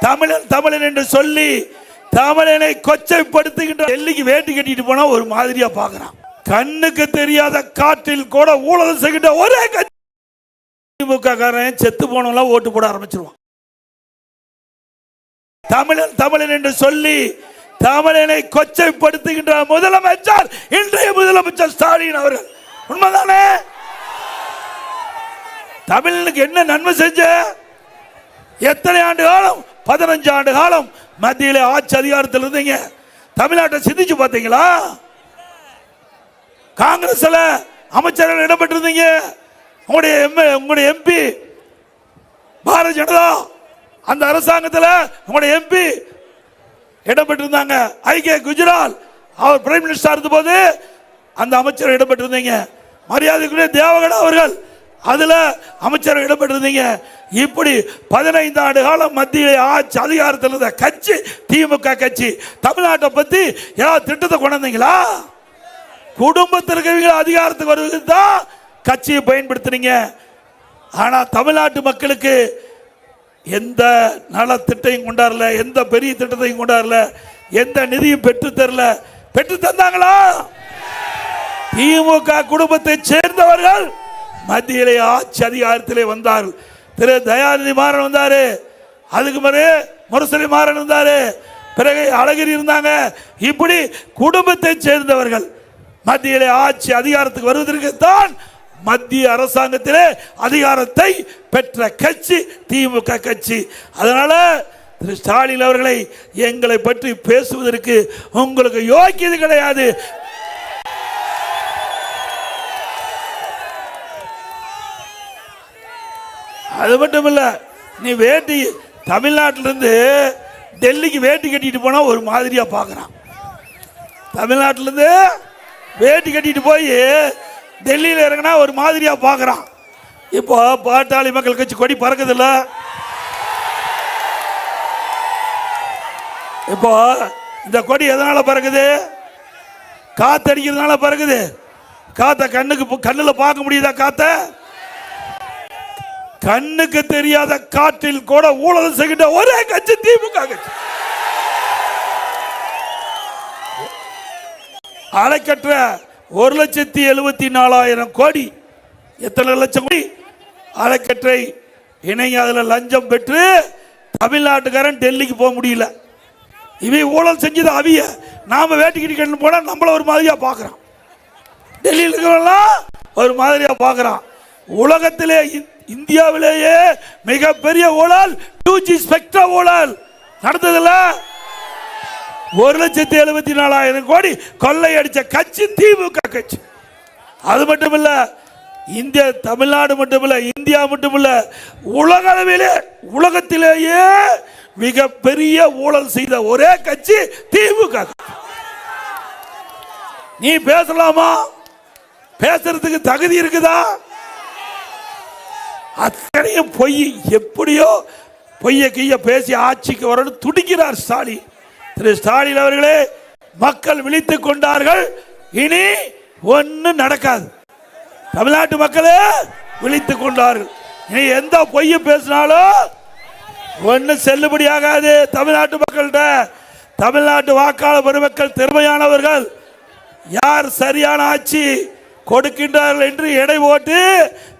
தமிழன் தமிழன் என்று சொல்லி தமிழனை கொச்சைப்படுத்துகின்ற டெல்லிக்கு வேட்டி கட்டிட்டு போனா ஒரு மாதிரியா பாக்குறான். கண்ணுக்கு தெரியாத காற்றில் கூட ஊழல் செய்கின்ற ஒரே கட்சி திமுக காரன் செத்து போனவங்க ஓட்டு போட ஆரம்பிச்சிருவான். தமிழன் தமிழன் என்று சொல்லி தமிழனை கொச்சைப்படுத்துகின்ற முதலமைச்சர் இன்றைய முதலமைச்சர் ஸ்டாலின் அவர்கள். உண்மைதானே? தமிழனுக்கு என்ன நன்மை செஞ்ச? எத்தனை ஆண்டு காலம்? 15 ஆண்டு காலம் மத்தியில ஆட்சி அதிகாரத்தில் இருந்தீங்க. தமிழ்நாட்டை சிந்திச்சு பார்த்தீங்களா? காங்கிரஸ்ல அமைச்சர்கள் இடம்பெற்றிருந்தீங்க. உங்களுடைய எம்பி பாரதிய ஜனதா அந்த அரசாங்கத்தில் உங்களுடைய எம்பி இடம்பெற்றிருந்தாங்க. ஐகே குஜரால் அவர் பிரைம் மினிஸ்டர் இருந்த போது அந்த அமைச்சர் இடம்பெற்றிருந்தீங்க. மரியாதைக்குரிய தேவகடா அவர்கள் அதுல அமைச்சர் இடம்பெற்றிருந்தீங்க. இப்படி 15 ஆண்டு காலம் மத்திய ஆட்சி அதிகாரத்தில் இருந்த கட்சி திமுக கட்சி. தமிழ்நாட்டை பத்தி ஏதாவது திட்டத்தை கொண்டீங்களா? குடும்பத்திற்கு அதிகாரத்துக்கு வருவது தான் கட்சியை பயன்படுத்தினீங்க. ஆனா தமிழ்நாட்டு மக்களுக்கு எந்த நல திட்டையும் கொண்டாடல, எந்த பெரிய திட்டத்தையும் கொண்டாடல, எந்த நிதியும் பெற்று தரல. பெற்று தந்தாங்களா? திமுக குடும்பத்தை சேர்ந்தவர்கள் மத்தியிலே ஆட்சி அதிகாரத்திலே வந்தார்கள். திரு தயாநிதி மாறன் வந்தாரு, அதுக்கு பிறகு முரசொலி மாறன் வந்தாரு, பிறகு அழகிரி இருந்தாங்க. இப்படி குடும்பத்தை சேர்ந்தவர்கள் மத்தியிலே ஆட்சி அதிகாரத்துக்கு வருவதற்கு தான் மத்திய அரசாங்கத்திலே அதிகாரத்தை பெற்ற கட்சி திமுக கட்சி. அதனால திரு ஸ்டாலின் அவர்களை எங்களை பற்றி பேசுவதற்கு உங்களுக்கு யோக்கியது கிடையாது. அது மட்டும் இல்ல, நீ வேட்டி தமிழ்நாட்டிலிருந்து டெல்லிக்கு வேட்டி கட்டிட்டு போனா ஒரு மாதிரியா பாக்குறான். தமிழ்நாட்டிலிருந்து வேட்டி கட்டிட்டு போய் டெல்லியில் இறங்கினா ஒரு மாதிரியா பாக்குறான். இப்போ பாட்டாளி மக்கள் கட்சி கொடி பறக்குது இல்ல? இப்போ இந்த கொடி எதனால பறக்குது? காத்தடிக்கிறதுனால பறக்குது. காத்த கண்ணுல பார்க்க முடியுதா? காத்த கண்ணுக்கு தெரியாத காற்றில் கூட ஊழல் செய்கின்ற ஒரே கட்சி திமுக கட்சி. அணைக்கற்ற 1,74,000 கோடி. எத்தனை லட்சம் கோடி? அணைக்கற்றை இணைங்க அதில் லஞ்சம் பெற்று தமிழ்நாட்டுக்காரன் டெல்லிக்கு போக முடியல. இவை ஊழல் செஞ்சது அவிய. நாம வேட்டிக்கிட்டு போனா நம்மள ஒரு மாதிரியா பார்க்கறான். டெல்லியில் இருக்கிறவெல்லாம் ஒரு மாதிரியா பார்க்கறான். உலகத்திலே இந்தியாவிலேயே மிகப்பெரிய ஊழல் 2G ஸ்பெக்ட்ரம் ஊழல் நடந்ததில்ல. 1,74,000 கோடி கொள்ளை அடிச்ச கட்சி திமுக கட்சி. அது மட்டும் இல்ல, இந்தியா தமிழ்நாடு மட்டும் இல்ல, இந்தியா மட்டும் இல்ல, உலகத்திலேயே மிகப்பெரிய ஊழல் செய்த ஒரே கட்சி திமுக. நீ பேசலாமா? பேசுறதுக்கு தகுதி இருக்குதா? அத்தனையும் பொய். எப்படியோ பொய்ய கைய பேசி ஆட்சிக்கு வரணும் துடிக்கிறார் ஸ்டாலின். திரு ஸ்டாலின் அவர்களே, மக்கள் விழித்துக் கொண்டார்கள். இனி ஒன்னு நடக்காது. தமிழ்நாட்டு மக்களே விழித்துக் கொண்டார்கள். இனி எந்த பொய்ய பேசினாலும் ஒன்னு செல்லுபடி ஆகாது. தமிழ்நாட்டு மக்கள்கிட்ட தமிழ்நாட்டு வாக்காளர் பெருமக்கள் திறமையானவர்கள். யார் சரியான ஆட்சி கொடுக்கின்றார்கள் என்று எடை போட்டு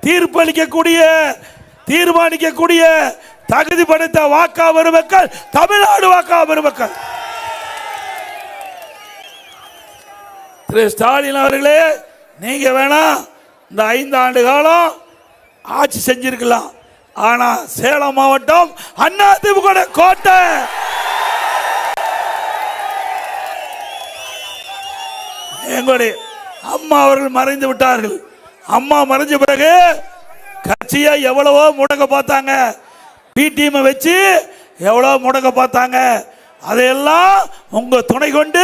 தீர்மானிக்கக்கூடிய தகுதி படைத்த வாக்காளர் பெருமக்கள் தமிழ்நாடு வாக்காளர் பெருமக்கள். திரு ஸ்டாலின் அவர்களே, நீங்க வேணா இந்த 5 ஆண்டு காலம் ஆட்சி செஞ்சிருக்கலாம். ஆனா சேலம் மாவட்டம் அதிமுக கோட்டை. எங்களுடைய அம்மா அவர்கள் மறைந்து விட்டார்கள். அம்மா மறைஞ்ச பிறகு கட்சியை எவ்வளவோ முடக்க பார்த்தாங்க. பிடிஎம் வச்சு எவ்வளவு முடக்க பார்த்தாங்க. அதையெல்லாம் உங்க துணை கொண்டு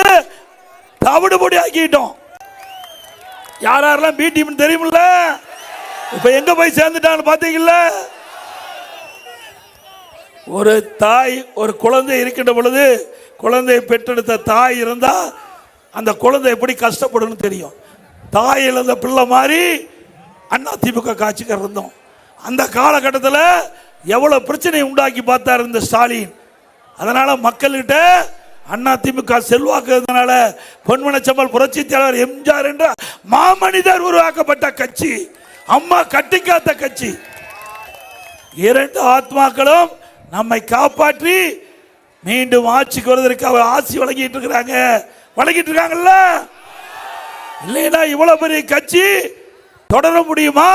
தவிடுபடி ஆக்கிட்டோம். யாரெல்லாம் பிடிஎம் தெரியுமில்ல? இப்ப எங்க போய் சேர்ந்துட்டாங்க பாத்தீங்களா? ஒரு தாய் ஒரு குழந்தை இருக்கின்ற பொழுது, குழந்தையை பெற்றெடுத்த தாய் இருந்தா அந்த குழந்தை எப்படி கஷ்டப்படும் தெரியும். தாய் இழந்த பிள்ளை மாதிரி அதிமுக காட்சிக்கு இருந்தோம். அந்த காலகட்டத்தில் எவ்வளவு பிரச்சனை உண்டாக்கி பார்த்தார் இந்த ஸ்டாலின். அதனால மக்கள்கிட்ட அதிமுக செல்வாக்கு இருந்தனால பொன்மனச்செம்மல் புரட்சி தலைவர் எம்ஜிஆர் என்ற மாமனிதர் உருவாக்கப்பட்ட கட்சி, அம்மா கட்டிக்காத்த கட்சி. இரண்டு ஆத்மாக்களும் நம்மை காப்பாற்றி மீண்டும் ஆட்சிக்கு வருவதற்கு அவர் ஆசி வழங்கிட்டு இருக்காங்கல்ல. இல்லைன்னா இவ்வளவு பெரிய கட்சி தொடர முடியுமா?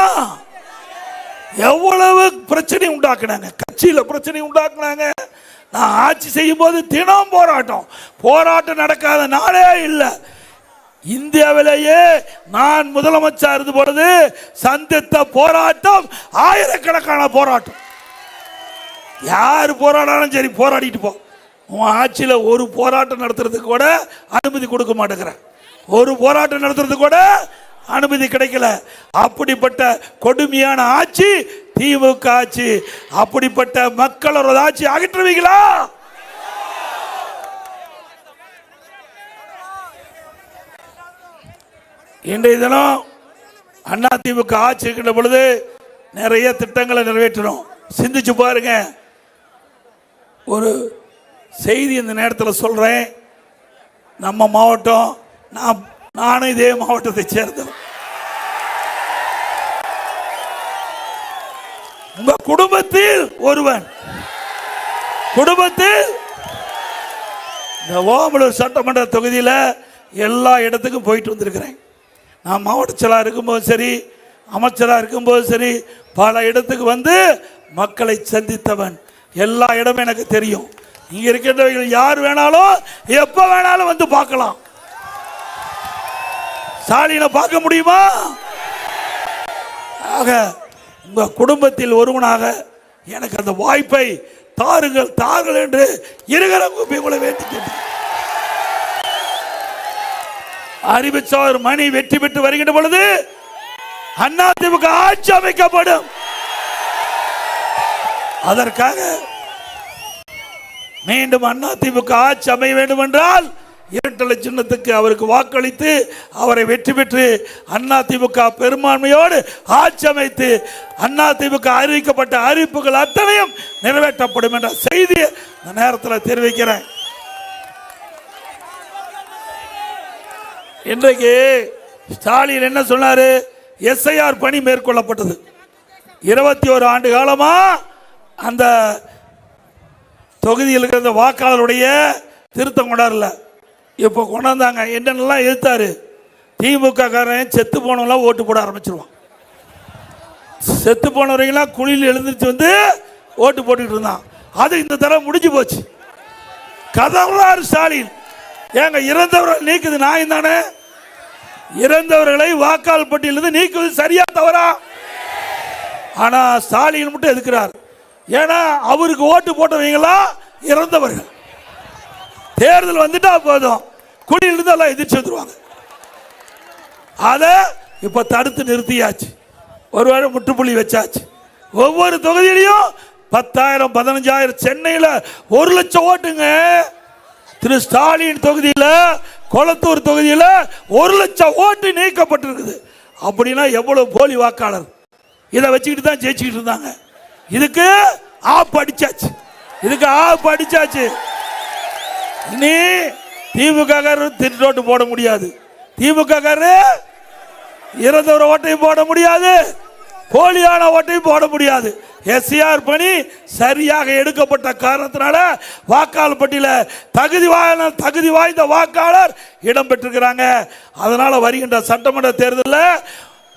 எவ்வளவு பிரச்சனை உண்டாக்குனாங்க, கட்சியில பிரச்சனை உண்டாக்குனாங்க. நான் ஆட்சி செய்யும் போது தினம் போராட்டம் நடக்காத நாளே இல்லை. இந்தியாவிலேயே நான் முதலமைச்சர் இருந்து பொழுது சந்தித்த போராட்டம் ஆயிரக்கணக்கான போராட்டம். யார் போராடாலும் சரி போராடிட்டு போ. உன் ஆட்சியில் ஒரு போராட்டம் நடத்துறதுக்கு கூட அனுமதி கொடுக்க மாட்டேங்கிறேன். ஒரு போராட்டம் நடத்துறதுக்கு கூட அனுமதி கிடைக்கல. அப்படிப்பட்ட கொடுமையான ஆட்சி திமுக ஆட்சி. அப்படிப்பட்ட மக்களோட ஆட்சி அகற்றுவீங்களா? இன்றைய தினம் அதிமுக ஆட்சி இருக்கின்ற பொழுது நிறைய திட்டங்களை நிறைவேற்றணும். சிந்திச்சு பாருங்க. ஒரு செய்தி இந்த நேரத்தில் சொல்றேன். நம்ம மாவட்டம், நானும் இதே மாவட்டத்தை சேர்ந்தவன். உங்க குடும்பத்தில் ஒருவன் இந்த ஓமலூர் சட்டமன்ற தொகுதியில் எல்லா இடத்துக்கும் போயிட்டு வந்திருக்கிறேன். நான் மாவட்ட செயலாளர் இருக்கும்போது சரி, அமைச்சராக இருக்கும்போது சரி, பல இடத்துக்கு வந்து மக்களை சந்தித்தவன். எல்லா இடமும் எனக்கு தெரியும். இங்க இருக்கின்றவர்கள் யார் வேணாலும் எப்ப வேணாலும் வந்து பார்க்கலாம். ஸ்டாலினை பார்க்க முடியுமா? ஆக உங்க குடும்பத்தில் ஒருவனாக எனக்கு அந்த வாய்ப்பை தாருங்கள் என்று இருகர உங்களை வேண்டி கேட்டு அறிவிச்சார். மணி வெற்றி பெற்று வருகின்ற பொழுது அதிமுக ஆட்சி அமைக்கப்படும். அதற்காக மீண்டும் அதிமுக ஆட்சி அமைய வேண்டும் என்றால் இரட்டலை சின்னத்துக்கு அவருக்கு வாக்களித்து அவரை வெற்றி பெற்று அதிமுக பெரும்பான்மையோடு ஆட்சி அமைத்து அதிமுக அறிவிக்கப்பட்ட அறிவிப்புகள் அத்தனையும் நிறைவேற்றப்படும் என்ற செய்தியை இந்த நேரத்தில் தெரிவிக்கிறேன். இன்றைக்கு ஸ்டாலின் என்ன சொன்னாரு? எஸ்ஐஆர் பணி மேற்கொள்ளப்பட்டது. 21 ஆண்டு காலமா அந்த தொகுதியில் இருக்கிற வாக்காளருடைய திருத்தம் கொண்டாடல. இப்போ கொண்டாந்தாங்க. என்னென்னலாம் எதிர்த்தாரு? திமுக காரன் செத்து போனவங்களாம் ஓட்டு போட ஆரம்பிச்சிருவான். செத்து போனவர்களாம் குழியில் எழுந்திருச்சு வந்து ஓட்டு போட்டுக்கிட்டு இருந்தான். அது இந்த தடவை முடிஞ்சு போச்சு. கதவுளார் ஸ்டாலின். ஏங்க இறந்தவர்கள் நீக்குது நியாயம் தானே? இறந்தவர்களை வாக்காளர் பட்டியலிருந்து நீக்குவது சரியா தவறா? ஆனா ஸ்டாலின் மட்டும் எதுக்குறார்? ஏன்னா அவருக்கு ஓட்டு போட்டவங்களா இறந்தவர்கள். தேர்தல் வந்துட்டா போதும் குடியிலிருந்து எல்லாம் எதிர்த்து வந்துருவாங்க. அதை இப்ப தடுத்து நிறுத்தியாச்சு. ஒருவேளை முற்றுப்புள்ளி வச்சாச்சு. ஒவ்வொரு தொகுதியிலையும் 10,000 15,000. சென்னையில் 1 லட்சம் ஓட்டுங்க. திரு ஸ்டாலின் தொகுதியில், கொளத்தூர் தொகுதியில் 1 லட்சம் ஓட்டு நீக்கப்பட்டிருக்குது. அப்படின்னா எவ்வளவு போலி வாக்காளர். இதை வச்சுக்கிட்டு தான் ஜெயிச்சுக்கிட்டு இருந்தாங்க. இதுக்கு ஆப் அடிச்சாச்சு. இனி திமுக திருட்டு போட முடியாது. திமுக இறந்தவர ஓட்டையும் போட முடியாது, போலியான ஓட்டையும் போட முடியாது. எஸ்ஐஆர் பணி சரியாக எடுக்கப்பட்ட காரணத்தினால வாக்காளர் பட்டியலில் தகுதி வாய்ந்த வாக்காளர் இடம்பெற்றிருக்கிறாங்க. அதனால வருகின்ற சட்டமன்ற தேர்தலில்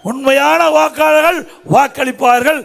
உண்மையான வாக்காளர்கள் வாக்களிப்பார்கள்.